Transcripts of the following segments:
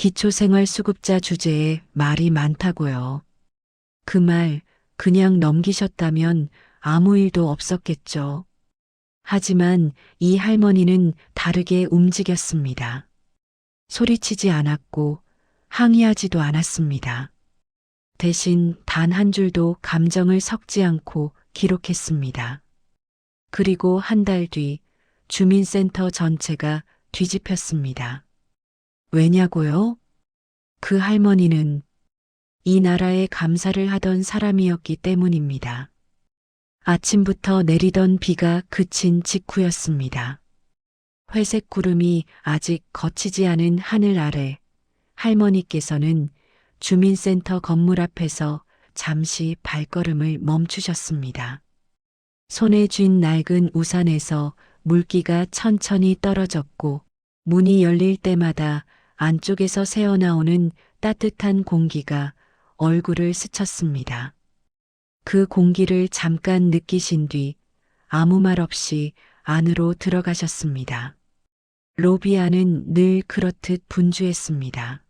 기초생활수급자 주제에 말이 많다고요. 그 말 그냥 넘기셨다면 아무 일도 없었겠죠. 하지만 이 할머니는 다르게 움직였습니다. 소리치지 않았고 항의하지도 않았습니다. 대신 단 한 줄도 감정을 섞지 않고 기록했습니다. 그리고 한 달 뒤 주민센터 전체가 뒤집혔습니다. 왜냐고요? 그 할머니는 이 나라에 감사를 하던 사람이었기 때문입니다. 아침부터 내리던 비가 그친 직후였습니다. 회색 구름이 아직 걷히지 않은 하늘 아래 할머니께서는 주민센터 건물 앞에서 잠시 발걸음을 멈추셨습니다. 손에 쥔 낡은 우산에서 물기가 천천히 떨어졌고 문이 열릴 때마다 안쪽에서 새어나오는 따뜻한 공기가 얼굴을 스쳤습니다. 그 공기를 잠깐 느끼신 뒤 아무 말 없이 안으로 들어가셨습니다. 로비 안은 늘 그렇듯 분주했습니다.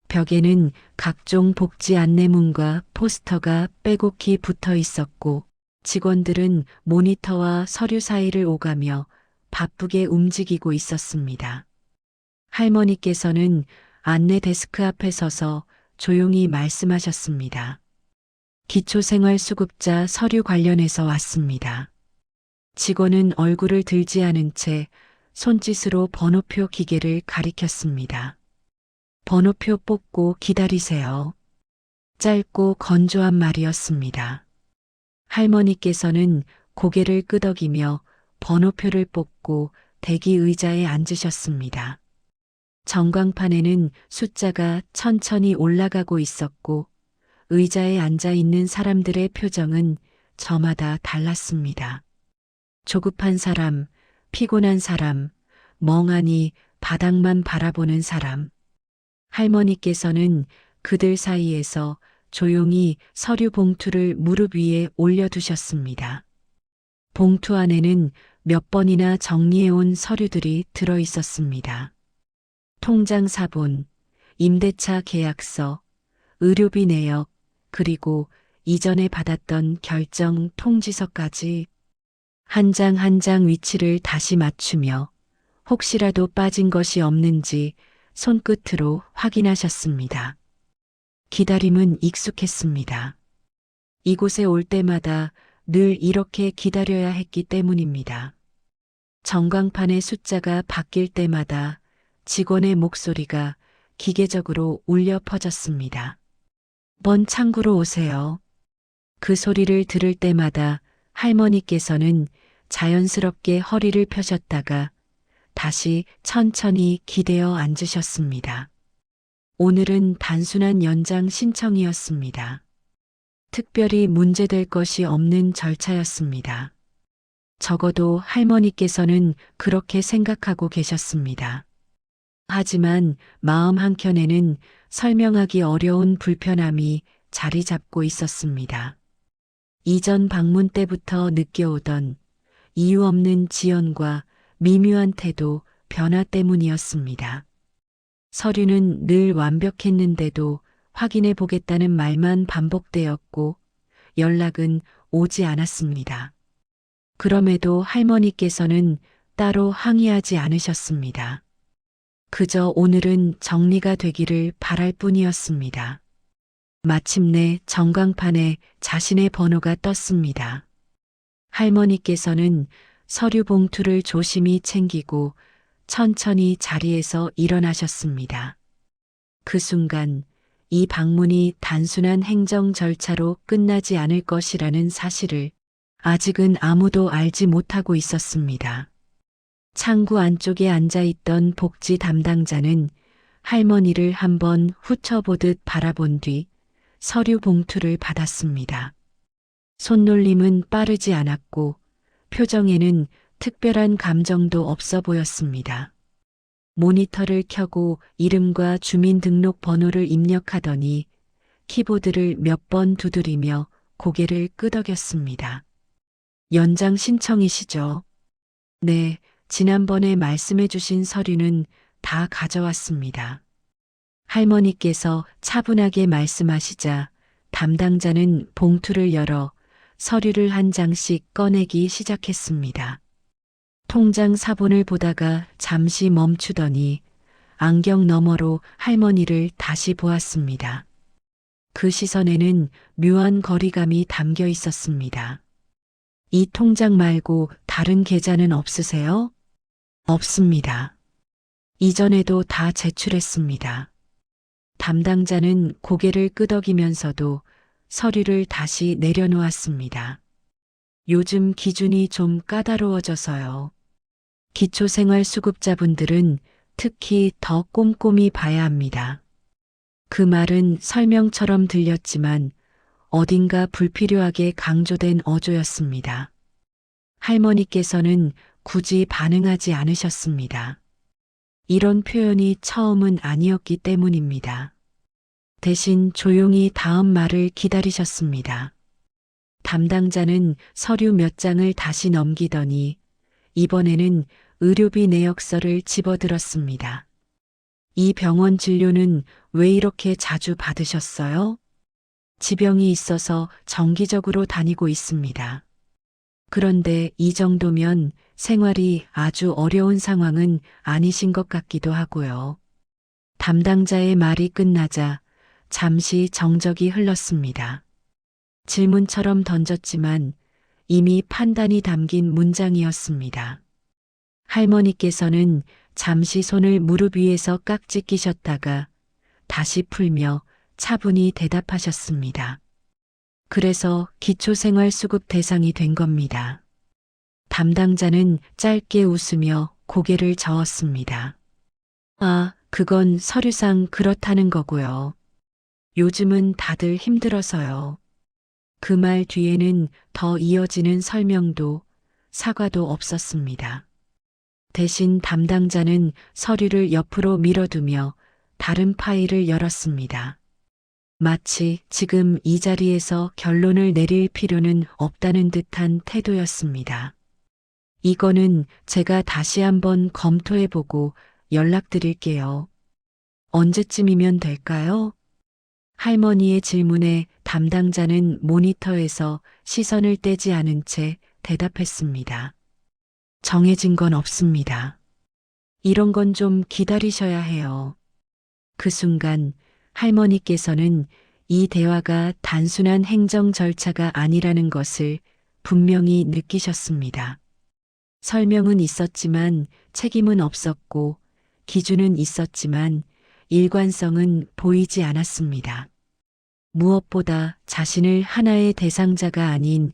벽에는 각종 복지 안내문과 포스터가 빼곡히 붙어 있었고 직원들은 모니터와 서류 사이를 오가며 바쁘게 움직이고 있었습니다. 할머니께서는 안내 데스크 앞에 서서 조용히 말씀하셨습니다. 기초생활수급자 서류 관련해서 왔습니다. 직원은 얼굴을 들지 않은 채 손짓으로 번호표 기계를 가리켰습니다. 번호표 뽑고 기다리세요. 짧고 건조한 말이었습니다. 할머니께서는 고개를 끄덕이며 번호표를 뽑고 대기 의자에 앉으셨습니다. 전광판에는 숫자가 천천히 올라가고 있었고 의자에 앉아 있는 사람들의 표정은 저마다 달랐습니다. 조급한 사람, 피곤한 사람, 멍하니 바닥만 바라보는 사람. 할머니께서는 그들 사이에서 조용히 서류 봉투를 무릎 위에 올려두셨습니다. 봉투 안에는 몇 번이나 정리해온 서류들이 들어 있었습니다. 통장 사본, 임대차 계약서, 의료비 내역, 그리고 이전에 받았던 결정 통지서까지 한 장 한 장 위치를 다시 맞추며 혹시라도 빠진 것이 없는지 손끝으로 확인하셨습니다. 기다림은 익숙했습니다. 이곳에 올 때마다 늘 이렇게 기다려야 했기 때문입니다. 전광판의 숫자가 바뀔 때마다 직원의 목소리가 기계적으로 울려 퍼졌습니다. 먼 창구로 오세요. 그 소리를 들을 때마다 할머니께서는 자연스럽게 허리를 펴셨다가 다시 천천히 기대어 앉으셨습니다. 오늘은 단순한 연장 신청이었습니다. 특별히 문제될 것이 없는 절차였습니다. 적어도 할머니께서는 그렇게 생각하고 계셨습니다. 하지만 마음 한켠에는 설명하기 어려운 불편함이 자리 잡고 있었습니다. 이전 방문 때부터 느껴오던 이유 없는 지연과 미묘한 태도, 변화 때문이었습니다. 서류는 늘 완벽했는데도 확인해 보겠다는 말만 반복되었고 연락은 오지 않았습니다. 그럼에도 할머니께서는 따로 항의하지 않으셨습니다. 그저 오늘은 정리가 되기를 바랄 뿐이었습니다. 마침내 전광판에 자신의 번호가 떴습니다. 할머니께서는 서류 봉투를 조심히 챙기고 천천히 자리에서 일어나셨습니다. 그 순간 이 방문이 단순한 행정 절차로 끝나지 않을 것이라는 사실을 아직은 아무도 알지 못하고 있었습니다. 창구 안쪽에 앉아있던 복지 담당자는 할머니를 한번 훑어보듯 바라본 뒤 서류 봉투를 받았습니다. 손놀림은 빠르지 않았고 표정에는 특별한 감정도 없어 보였습니다. 모니터를 켜고 이름과 주민등록번호를 입력하더니 키보드를 몇 번 두드리며 고개를 끄덕였습니다. 연장 신청이시죠? 네, 지난번에 말씀해 주신 서류는 다 가져왔습니다. 할머니께서 차분하게 말씀하시자 담당자는 봉투를 열어 서류를 한 장씩 꺼내기 시작했습니다. 통장 사본을 보다가 잠시 멈추더니 안경 너머로 할머니를 다시 보았습니다. 그 시선에는 묘한 거리감이 담겨 있었습니다. 이 통장 말고 다른 계좌는 없으세요? 없습니다. 이전에도 다 제출했습니다. 담당자는 고개를 끄덕이면서도 서류를 다시 내려놓았습니다. 요즘 기준이 좀 까다로워져서요. 기초생활수급자분들은 특히 더 꼼꼼히 봐야 합니다. 그 말은 설명처럼 들렸지만 어딘가 불필요하게 강조된 어조였습니다. 할머니께서는 굳이 반응하지 않으셨습니다. 이런 표현이 처음은 아니었기 때문입니다. 대신 조용히 다음 말을 기다리셨습니다. 담당자는 서류 몇 장을 다시 넘기더니 이번에는 의료비 내역서를 집어들었습니다. 이 병원 진료는 왜 이렇게 자주 받으셨어요? 지병이 있어서 정기적으로 다니고 있습니다. 그런데 이 정도면 생활이 아주 어려운 상황은 아니신 것 같기도 하고요. 담당자의 말이 끝나자 잠시 정적이 흘렀습니다. 질문처럼 던졌지만 이미 판단이 담긴 문장이었습니다. 할머니께서는 잠시 손을 무릎 위에서 깍지 끼셨다가 다시 풀며 차분히 대답하셨습니다. 그래서 기초생활수급 대상이 된 겁니다. 담당자는 짧게 웃으며 고개를 저었습니다. 아, 그건 서류상 그렇다는 거고요. 요즘은 다들 힘들어서요. 그 말 뒤에는 더 이어지는 설명도 사과도 없었습니다. 대신 담당자는 서류를 옆으로 밀어두며 다른 파일을 열었습니다. 마치 지금 이 자리에서 결론을 내릴 필요는 없다는 듯한 태도였습니다. 이거는 제가 다시 한번 검토해보고 연락드릴게요. 언제쯤이면 될까요? 할머니의 질문에 담당자는 모니터에서 시선을 떼지 않은 채 대답했습니다. 정해진 건 없습니다. 이런 건 좀 기다리셔야 해요. 그 순간 할머니께서는 이 대화가 단순한 행정 절차가 아니라는 것을 분명히 느끼셨습니다. 설명은 있었지만 책임은 없었고 기준은 있었지만 일관성은 보이지 않았습니다. 무엇보다 자신을 하나의 대상자가 아닌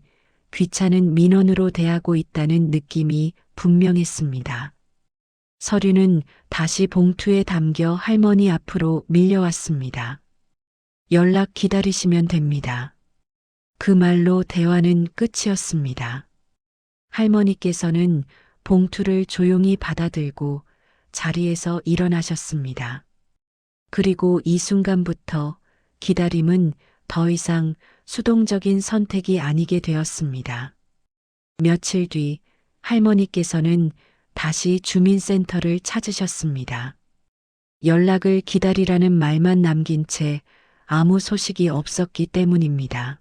귀찮은 민원으로 대하고 있다는 느낌이 분명했습니다. 서류는 다시 봉투에 담겨 할머니 앞으로 밀려왔습니다. 연락 기다리시면 됩니다. 그 말로 대화는 끝이었습니다. 할머니께서는 봉투를 조용히 받아들고 자리에서 일어나셨습니다. 그리고 이 순간부터 기다림은 더 이상 수동적인 선택이 아니게 되었습니다. 며칠 뒤 할머니께서는 다시 주민센터를 찾으셨습니다. 연락을 기다리라는 말만 남긴 채 아무 소식이 없었기 때문입니다.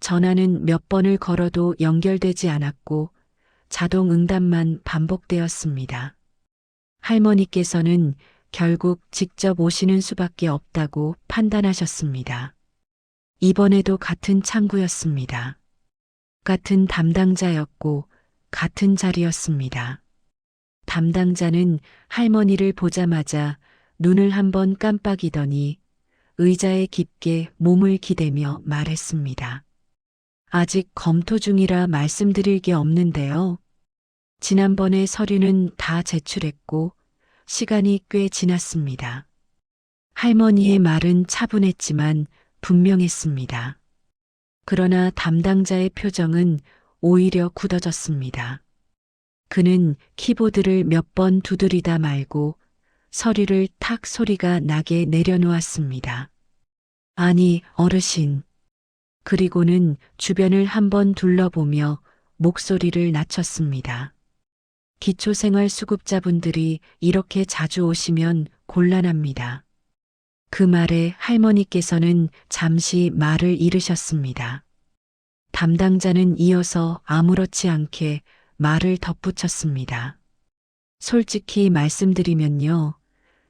전화는 몇 번을 걸어도 연결되지 않았고 자동 응답만 반복되었습니다. 할머니께서는 결국 직접 오시는 수밖에 없다고 판단하셨습니다. 이번에도 같은 창구였습니다. 같은 담당자였고 같은 자리였습니다. 담당자는 할머니를 보자마자 눈을 한번 깜빡이더니 의자에 깊게 몸을 기대며 말했습니다. 아직 검토 중이라 말씀드릴 게 없는데요. 지난번에 서류는 다 제출했고 시간이 꽤 지났습니다. 할머니의 말은 차분했지만 분명했습니다. 그러나 담당자의 표정은 오히려 굳어졌습니다. 그는 키보드를 몇 번 두드리다 말고 서류를 탁 소리가 나게 내려놓았습니다. 아니, 어르신. 그리고는 주변을 한번 둘러보며 목소리를 낮췄습니다. 기초생활수급자분들이 이렇게 자주 오시면 곤란합니다. 그 말에 할머니께서는 잠시 말을 잃으셨습니다. 담당자는 이어서 아무렇지 않게 말을 덧붙였습니다. 솔직히 말씀드리면요.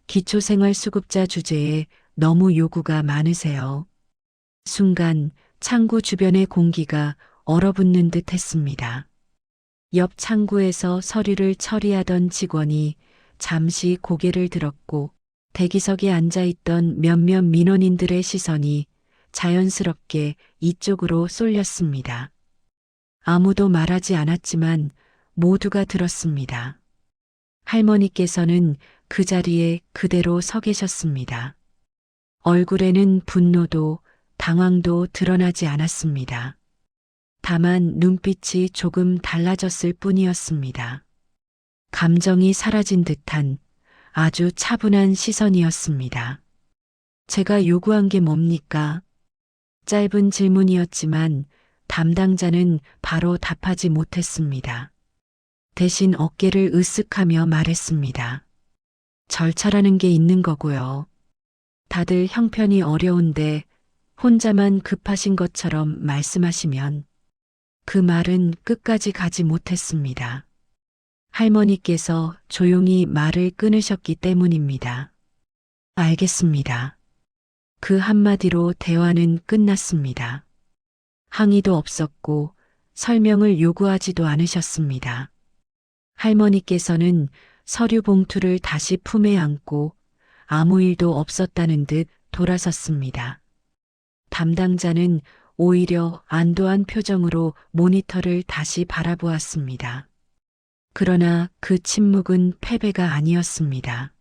기초생활수급자 주제에 너무 요구가 많으세요. 순간 창구 주변의 공기가 얼어붙는 듯 했습니다. 옆 창구에서 서류를 처리하던 직원이 잠시 고개를 들었고 대기석에 앉아있던 몇몇 민원인들의 시선이 자연스럽게 이쪽으로 쏠렸습니다. 아무도 말하지 않았지만 모두가 들었습니다. 할머니께서는 그 자리에 그대로 서 계셨습니다. 얼굴에는 분노도 당황도 드러나지 않았습니다. 다만 눈빛이 조금 달라졌을 뿐이었습니다. 감정이 사라진 듯한 아주 차분한 시선이었습니다. 제가 요구한 게 뭡니까? 짧은 질문이었지만 담당자는 바로 답하지 못했습니다. 대신 어깨를 으쓱하며 말했습니다. 절차라는 게 있는 거고요. 다들 형편이 어려운데 혼자만 급하신 것처럼 말씀하시면 그 말은 끝까지 가지 못했습니다. 할머니께서 조용히 말을 끊으셨기 때문입니다. 알겠습니다. 그 한마디로 대화는 끝났습니다. 항의도 없었고 설명을 요구하지도 않으셨습니다. 할머니께서는 서류 봉투를 다시 품에 안고 아무 일도 없었다는 듯 돌아섰습니다. 담당자는 오히려 안도한 표정으로 모니터를 다시 바라보았습니다. 그러나 그 침묵은 패배가 아니었습니다.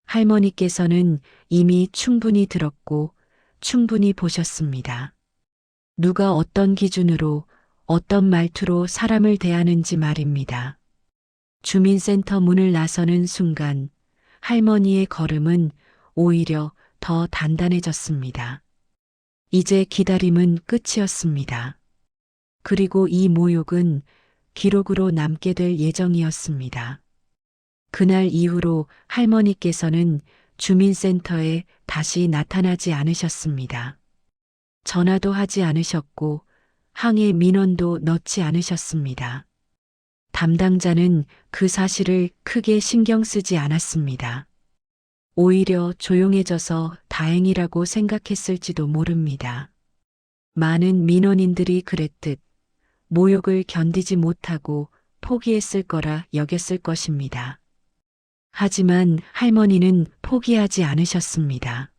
할머니께서는 이미 충분히 들었고 충분히 보셨습니다. 누가 어떤 기준으로 어떤 말투로 사람을 대하는지 말입니다. 주민센터 문을 나서는 순간 할머니의 걸음은 오히려 더 단단해졌습니다. 이제 기다림은 끝이었습니다. 그리고 이 모욕은 기록으로 남게 될 예정이었습니다. 그날 이후로 할머니께서는 주민센터에 다시 나타나지 않으셨습니다. 전화도 하지 않으셨고 항해 민원도 넣지 않으셨습니다. 담당자는 그 사실을 크게 신경 쓰지 않았습니다. 오히려 조용해져서 다행이라고 생각했을지도 모릅니다. 많은 민원인들이 그랬듯 모욕을 견디지 못하고 포기했을 거라 여겼을 것입니다. 하지만 할머니는 포기하지 않으셨습니다.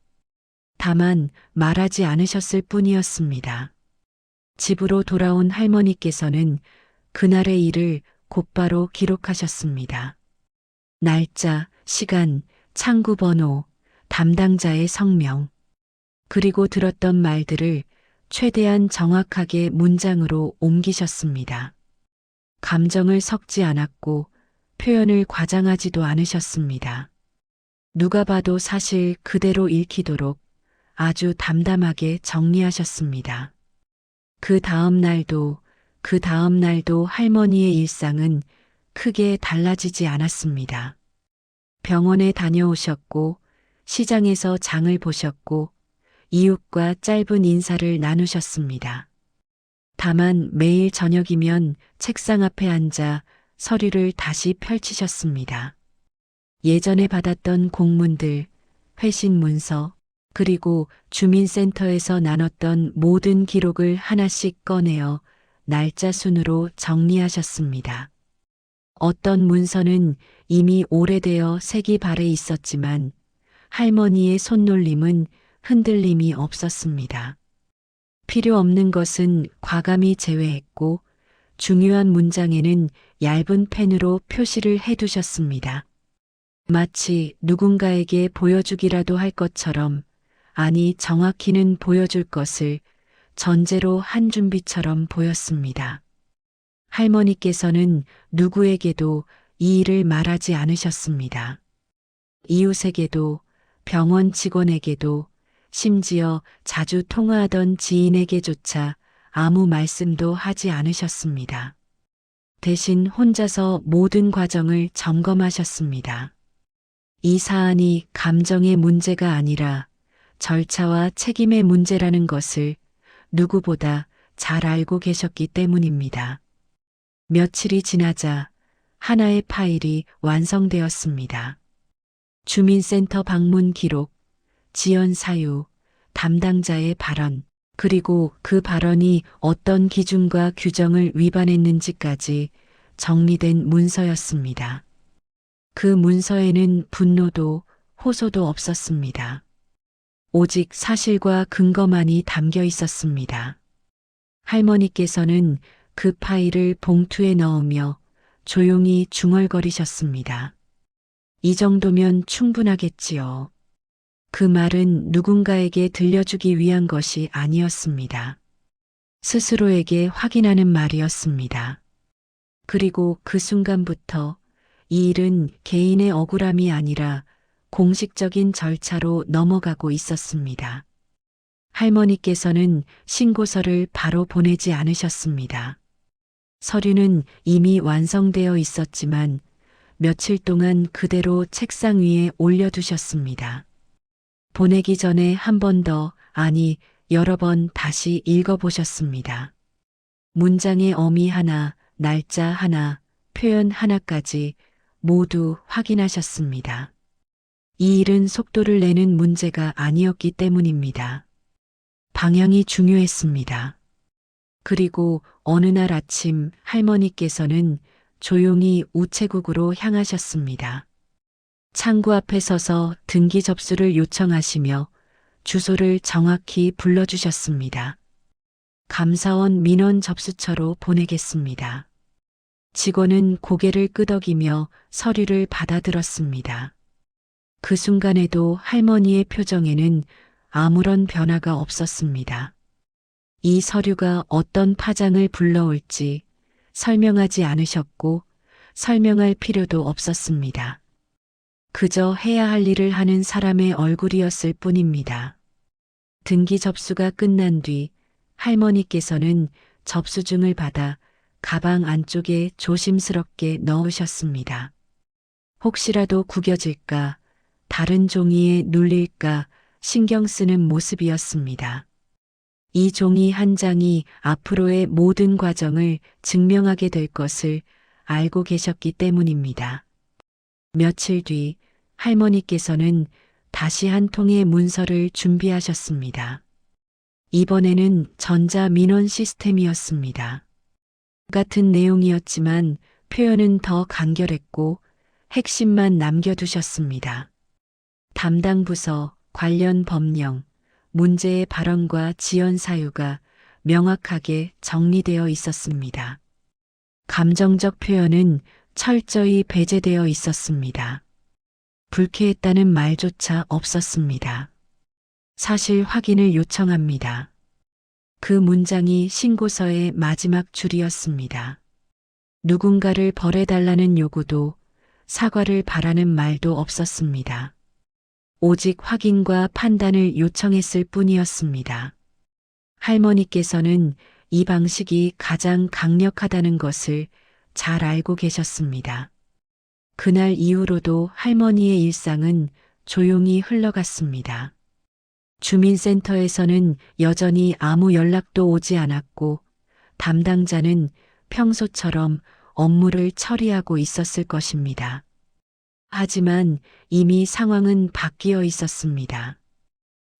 다만 말하지 않으셨을 뿐이었습니다. 집으로 돌아온 할머니께서는 그날의 일을 곧바로 기록하셨습니다. 날짜, 시간, 창구 번호, 담당자의 성명, 그리고 들었던 말들을 최대한 정확하게 문장으로 옮기셨습니다. 감정을 섞지 않았고 표현을 과장하지도 않으셨습니다. 누가 봐도 사실 그대로 읽히도록 아주 담담하게 정리하셨습니다. 그 다음 날도 할머니의 일상은 크게 달라지지 않았습니다. 병원에 다녀오셨고 시장에서 장을 보셨고 이웃과 짧은 인사를 나누셨습니다. 다만 매일 저녁이면 책상 앞에 앉아 서류를 다시 펼치셨습니다. 예전에 받았던 공문들, 회신 문서, 그리고 주민센터에서 나눴던 모든 기록을 하나씩 꺼내어 날짜 순으로 정리하셨습니다. 어떤 문서는 이미 오래되어 색이 발해 있었지만 할머니의 손놀림은 흔들림이 없었습니다. 필요 없는 것은 과감히 제외했고 중요한 문장에는 얇은 펜으로 표시를 해두셨습니다. 마치 누군가에게 보여주기라도 할 것처럼, 아니 정확히는 보여줄 것을 전제로 한 준비처럼 보였습니다. 할머니께서는 누구에게도 이 일을 말하지 않으셨습니다. 이웃에게도, 병원 직원에게도, 심지어 자주 통화하던 지인에게조차 아무 말씀도 하지 않으셨습니다. 대신 혼자서 모든 과정을 점검하셨습니다. 이 사안이 감정의 문제가 아니라 절차와 책임의 문제라는 것을 누구보다 잘 알고 계셨기 때문입니다. 며칠이 지나자 하나의 파일이 완성되었습니다. 주민센터 방문 기록, 지연 사유, 담당자의 발언, 그리고 그 발언이 어떤 기준과 규정을 위반했는지까지 정리된 문서였습니다. 그 문서에는 분노도 호소도 없었습니다. 오직 사실과 근거만이 담겨 있었습니다. 할머니께서는 그 파일을 봉투에 넣으며 조용히 중얼거리셨습니다. 이 정도면 충분하겠지요. 그 말은 누군가에게 들려주기 위한 것이 아니었습니다. 스스로에게 확인하는 말이었습니다. 그리고 그 순간부터 이 일은 개인의 억울함이 아니라 공식적인 절차로 넘어가고 있었습니다. 할머니께서는 신고서를 바로 보내지 않으셨습니다. 서류는 이미 완성되어 있었지만 며칠 동안 그대로 책상 위에 올려두셨습니다. 보내기 전에 한 번 더, 아니 여러 번 다시 읽어보셨습니다. 문장의 어미 하나, 날짜 하나, 표현 하나까지 모두 확인하셨습니다. 이 일은 속도를 내는 문제가 아니었기 때문입니다. 방향이 중요했습니다. 그리고 어느 날 아침 할머니께서는 조용히 우체국으로 향하셨습니다. 창구 앞에 서서 등기 접수를 요청하시며 주소를 정확히 불러주셨습니다. 감사원 민원 접수처로 보내겠습니다. 직원은 고개를 끄덕이며 서류를 받아들었습니다. 그 순간에도 할머니의 표정에는 아무런 변화가 없었습니다. 이 서류가 어떤 파장을 불러올지 설명하지 않으셨고 설명할 필요도 없었습니다. 그저 해야 할 일을 하는 사람의 얼굴이었을 뿐입니다. 등기 접수가 끝난 뒤 할머니께서는 접수증을 받아 가방 안쪽에 조심스럽게 넣으셨습니다. 혹시라도 구겨질까, 다른 종이에 눌릴까 신경 쓰는 모습이었습니다. 이 종이 한 장이 앞으로의 모든 과정을 증명하게 될 것을 알고 계셨기 때문입니다. 며칠 뒤 할머니께서는 다시 한 통의 문서를 준비하셨습니다. 이번에는 전자민원 시스템이었습니다. 같은 내용이었지만 표현은 더 간결했고 핵심만 남겨두셨습니다. 담당 부서, 관련 법령, 문제의 발언과 지연 사유가 명확하게 정리되어 있었습니다. 감정적 표현은 철저히 배제되어 있었습니다. 불쾌했다는 말조차 없었습니다. 사실 확인을 요청합니다. 그 문장이 신고서의 마지막 줄이었습니다. 누군가를 벌해달라는 요구도 사과를 바라는 말도 없었습니다. 오직 확인과 판단을 요청했을 뿐이었습니다. 할머니께서는 이 방식이 가장 강력하다는 것을 잘 알고 계셨습니다. 그날 이후로도 할머니의 일상은 조용히 흘러갔습니다. 주민센터에서는 여전히 아무 연락도 오지 않았고 담당자는 평소처럼 업무를 처리하고 있었을 것입니다. 하지만 이미 상황은 바뀌어 있었습니다.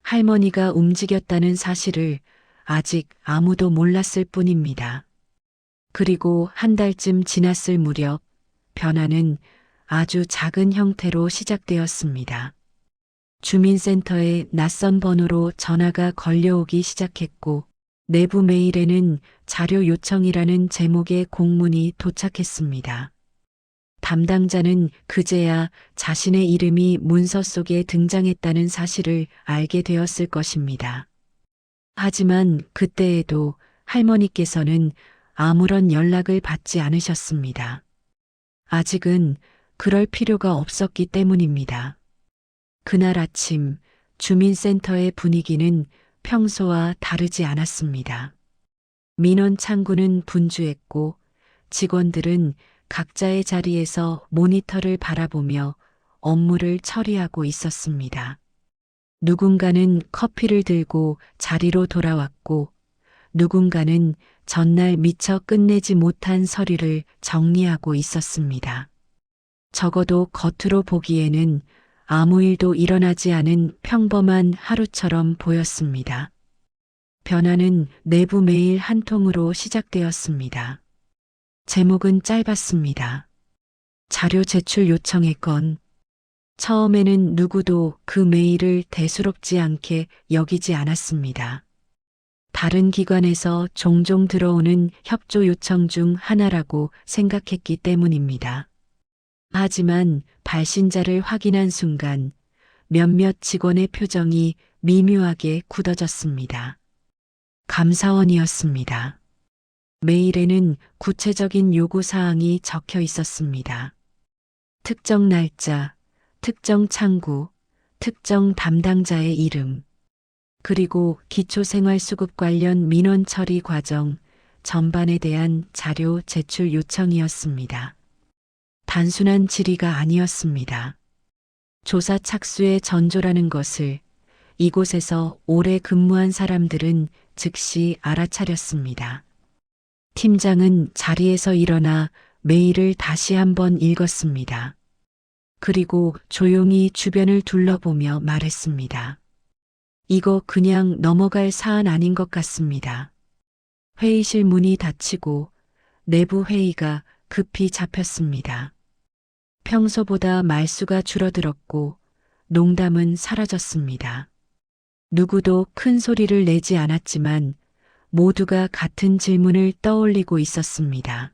할머니가 움직였다는 사실을 아직 아무도 몰랐을 뿐입니다. 그리고 한 달쯤 지났을 무렵 변화는 아주 작은 형태로 시작되었습니다. 주민센터에 낯선 번호로 전화가 걸려오기 시작했고 내부 메일에는 자료 요청이라는 제목의 공문이 도착했습니다. 담당자는 그제야 자신의 이름이 문서 속에 등장했다는 사실을 알게 되었을 것입니다. 하지만 그때에도 할머니께서는 아무런 연락을 받지 않으셨습니다. 아직은 그럴 필요가 없었기 때문입니다. 그날 아침 주민센터의 분위기는 평소와 다르지 않았습니다. 민원 창구는 분주했고 직원들은 각자의 자리에서 모니터를 바라보며 업무를 처리하고 있었습니다. 누군가는 커피를 들고 자리로 돌아왔고 누군가는 전날 미처 끝내지 못한 서류를 정리하고 있었습니다. 적어도 겉으로 보기에는 아무 일도 일어나지 않은 평범한 하루처럼 보였습니다. 변화는 내부 메일 한 통으로 시작되었습니다. 제목은 짧았습니다. 자료 제출 요청의 건. 처음에는 누구도 그 메일을 대수롭지 않게 여기지 않았습니다. 다른 기관에서 종종 들어오는 협조 요청 중 하나라고 생각했기 때문입니다. 하지만 발신자를 확인한 순간 몇몇 직원의 표정이 미묘하게 굳어졌습니다. 감사원이었습니다. 메일에는 구체적인 요구사항이 적혀 있었습니다. 특정 날짜, 특정 창구, 특정 담당자의 이름, 그리고 기초생활수급 관련 민원 처리 과정 전반에 대한 자료 제출 요청이었습니다. 단순한 질의가 아니었습니다. 조사 착수의 전조라는 것을 이곳에서 오래 근무한 사람들은 즉시 알아차렸습니다. 팀장은 자리에서 일어나 메일을 다시 한번 읽었습니다. 그리고 조용히 주변을 둘러보며 말했습니다. 이거 그냥 넘어갈 사안 아닌 것 같습니다. 회의실 문이 닫히고 내부 회의가 급히 잡혔습니다. 평소보다 말수가 줄어들었고 농담은 사라졌습니다. 누구도 큰 소리를 내지 않았지만 모두가 같은 질문을 떠올리고 있었습니다.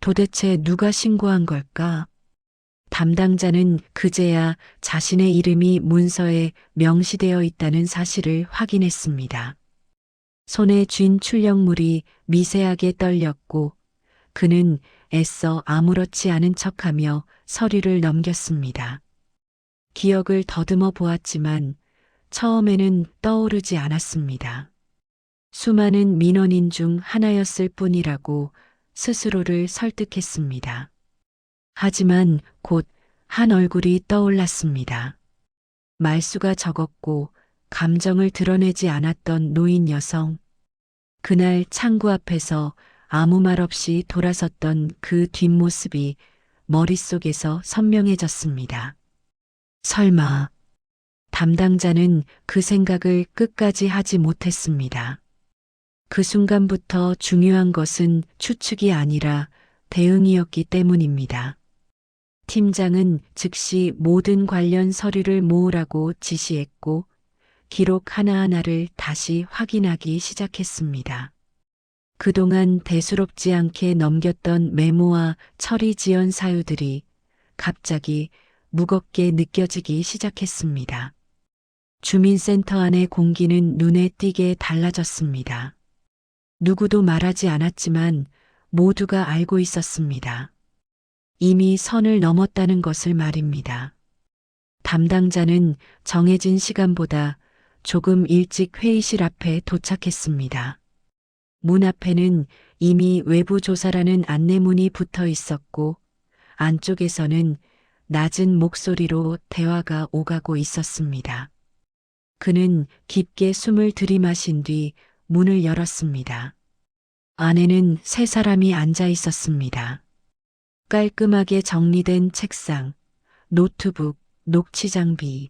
도대체 누가 신고한 걸까? 담당자는 그제야 자신의 이름이 문서에 명시되어 있다는 사실을 확인했습니다. 손에 쥔 출력물이 미세하게 떨렸고 그는 애써 아무렇지 않은 척하며 서류를 넘겼습니다. 기억을 더듬어 보았지만 처음에는 떠오르지 않았습니다. 수많은 민원인 중 하나였을 뿐이라고 스스로를 설득했습니다. 하지만 곧 한 얼굴이 떠올랐습니다. 말수가 적었고 감정을 드러내지 않았던 노인 여성. 그날 창구 앞에서 아무 말 없이 돌아섰던 그 뒷모습이 머릿속에서 선명해졌습니다. 설마. 담당자는 그 생각을 끝까지 하지 못했습니다. 그 순간부터 중요한 것은 추측이 아니라 대응이었기 때문입니다. 팀장은 즉시 모든 관련 서류를 모으라고 지시했고 기록 하나하나를 다시 확인하기 시작했습니다. 그동안 대수롭지 않게 넘겼던 메모와 처리 지연 사유들이 갑자기 무겁게 느껴지기 시작했습니다. 주민센터 안의 공기는 눈에 띄게 달라졌습니다. 누구도 말하지 않았지만 모두가 알고 있었습니다. 이미 선을 넘었다는 것을 말입니다. 담당자는 정해진 시간보다 조금 일찍 회의실 앞에 도착했습니다. 문 앞에는 이미 외부 조사라는 안내문이 붙어 있었고 안쪽에서는 낮은 목소리로 대화가 오가고 있었습니다. 그는 깊게 숨을 들이마신 뒤 문을 열었습니다. 안에는 세 사람이 앉아 있었습니다. 깔끔하게 정리된 책상, 노트북, 녹취 장비.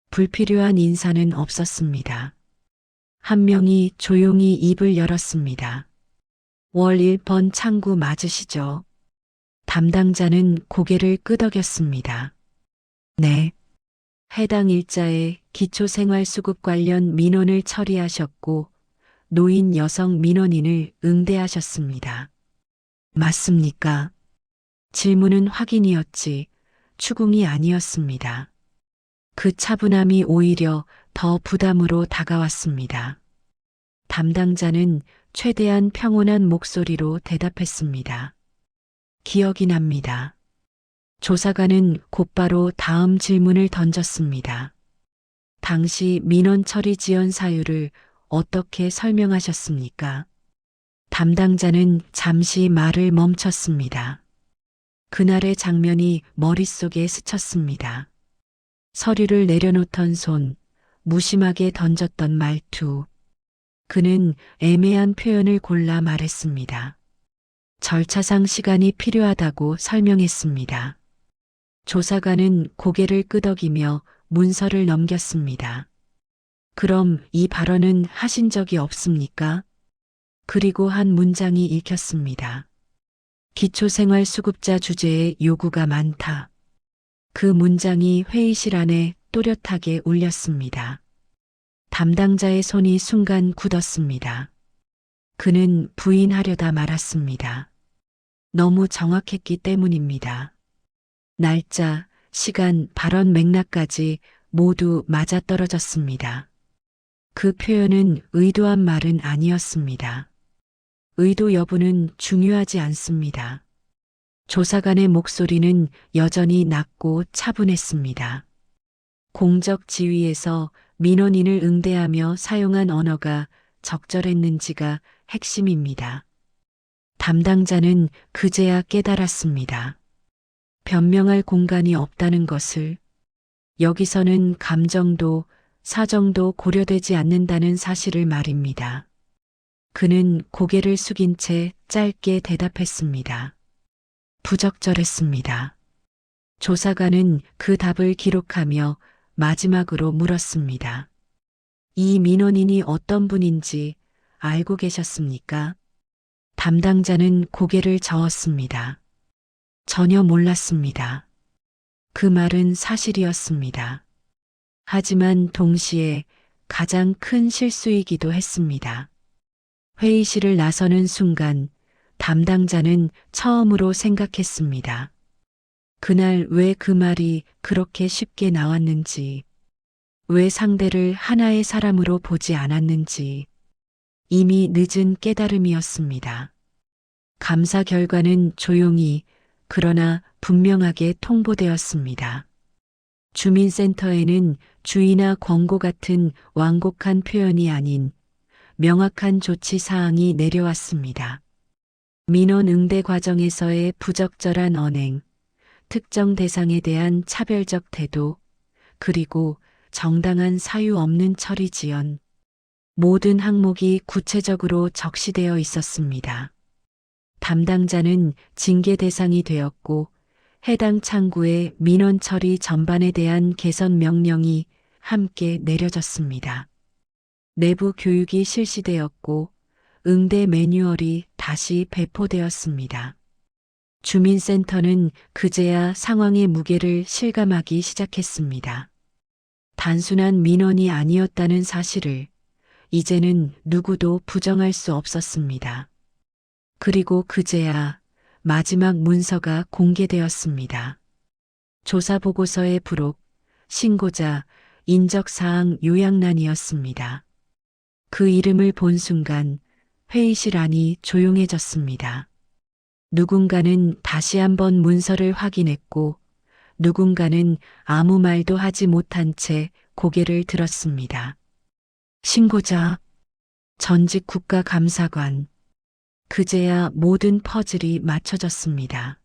불필요한 인사는 없었습니다. 한 명이 조용히 입을 열었습니다. 월 1번 창구 맞으시죠? 담당자는 고개를 끄덕였습니다. 네. 해당 일자에 기초생활수급 관련 민원을 처리하셨고 노인 여성 민원인을 응대하셨습니다. 맞습니까? 질문은 확인이었지 추궁이 아니었습니다. 그 차분함이 오히려 더 부담으로 다가왔습니다. 담당자는 최대한 평온한 목소리로 대답했습니다. 기억이 납니다. 조사관은 곧바로 다음 질문을 던졌습니다. 당시 민원 처리 지연 사유를 어떻게 설명하셨습니까? 담당자는 잠시 말을 멈췄습니다. 그날의 장면이 머릿속에 스쳤습니다. 서류를 내려놓던 손, 무심하게 던졌던 말투. 그는 애매한 표현을 골라 말했습니다. 절차상 시간이 필요하다고 설명했습니다. 조사관은 고개를 끄덕이며 문서를 넘겼습니다. 그럼 이 발언은 하신 적이 없습니까? 그리고 한 문장이 읽혔습니다. 기초생활수급자 주제에 요구가 많다. 그 문장이 회의실 안에 또렷하게 울렸습니다. 담당자의 손이 순간 굳었습니다. 그는 부인하려다 말았습니다. 너무 정확했기 때문입니다. 날짜, 시간, 발언 맥락까지 모두 맞아떨어졌습니다. 그 표현은 의도한 말은 아니었습니다. 의도 여부는 중요하지 않습니다. 조사관의 목소리는 여전히 낮고 차분했습니다. 공적 지위에서 민원인을 응대하며 사용한 언어가 적절했는지가 핵심입니다. 담당자는 그제야 깨달았습니다. 변명할 공간이 없다는 것을. 여기서는 감정도 사정도 고려되지 않는다는 사실을 말입니다. 그는 고개를 숙인 채 짧게 대답했습니다. 부적절했습니다. 조사관은 그 답을 기록하며 마지막으로 물었습니다. 이 민원인이 어떤 분인지 알고 계셨습니까? 담당자는 고개를 저었습니다. 전혀 몰랐습니다. 그 말은 사실이었습니다. 하지만 동시에 가장 큰 실수이기도 했습니다. 회의실을 나서는 순간 담당자는 처음으로 생각했습니다. 그날 왜 그 말이 그렇게 쉽게 나왔는지, 왜 상대를 하나의 사람으로 보지 않았는지, 이미 늦은 깨달음이었습니다. 감사 결과는 조용히 그러나 분명하게 통보되었습니다. 주민센터에는 주의나 권고 같은 완곡한 표현이 아닌 명확한 조치 사항이 내려왔습니다. 민원 응대 과정에서의 부적절한 언행, 특정 대상에 대한 차별적 태도, 그리고 정당한 사유 없는 처리 지연, 모든 항목이 구체적으로 적시되어 있었습니다. 담당자는 징계 대상이 되었고 해당 창구의 민원 처리 전반에 대한 개선 명령이 함께 내려졌습니다. 내부 교육이 실시되었고 응대 매뉴얼이 다시 배포되었습니다. 주민센터는 그제야 상황의 무게를 실감하기 시작했습니다. 단순한 민원이 아니었다는 사실을 이제는 누구도 부정할 수 없었습니다. 그리고 그제야 마지막 문서가 공개되었습니다. 조사보고서의 부록, 신고자, 인적사항 요약란이었습니다. 그 이름을 본 순간 회의실 안이 조용해졌습니다. 누군가는 다시 한번 문서를 확인했고 누군가는 아무 말도 하지 못한 채 고개를 들었습니다. 신고자, 전직 국가감사관. 그제야 모든 퍼즐이 맞춰졌습니다.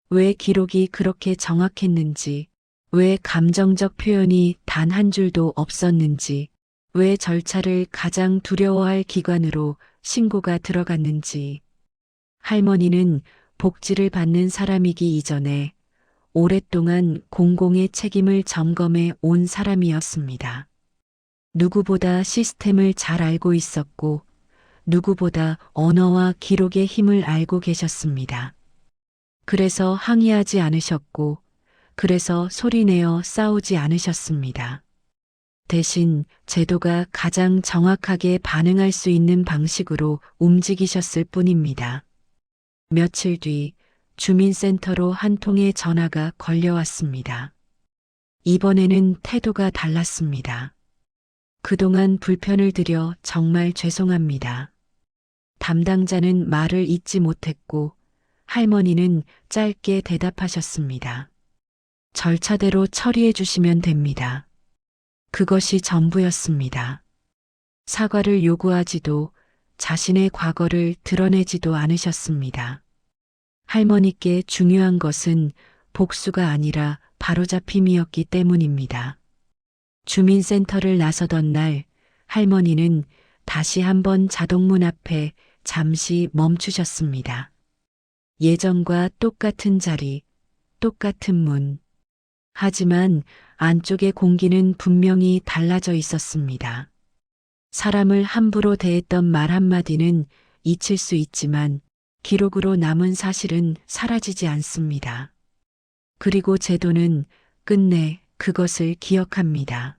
왜 기록이 그렇게 정확했는지, 왜 감정적 표현이 단 한 줄도 없었는지, 왜 절차를 가장 두려워할 기관으로 신고가 들어갔는지. 할머니는 복지를 받는 사람이기 이전에 오랫동안 공공의 책임을 점검해 온 사람이었습니다. 누구보다 시스템을 잘 알고 있었고 누구보다 언어와 기록의 힘을 알고 계셨습니다. 그래서 항의하지 않으셨고 그래서 소리내어 싸우지 않으셨습니다. 대신 제도가 가장 정확하게 반응할 수 있는 방식으로 움직이셨을 뿐입니다. 며칠 뒤 주민센터로 한 통의 전화가 걸려왔습니다. 이번에는 태도가 달랐습니다. 그동안 불편을 드려 정말 죄송합니다. 담당자는 말을 잇지 못했고 할머니는 짧게 대답하셨습니다. 절차대로 처리해 주시면 됩니다. 그것이 전부였습니다. 사과를 요구하지도 자신의 과거를 드러내지도 않으셨습니다. 할머니께 중요한 것은 복수가 아니라 바로잡힘이었기 때문입니다. 주민센터를 나서던 날 할머니는 다시 한번 자동문 앞에 잠시 멈추셨습니다. 예전과 똑같은 자리, 똑같은 문. 하지만 안쪽의 공기는 분명히 달라져 있었습니다. 사람을 함부로 대했던 말 한마디는 잊힐 수 있지만 기록으로 남은 사실은 사라지지 않습니다. 그리고 제도는 끝내 그것을 기억합니다.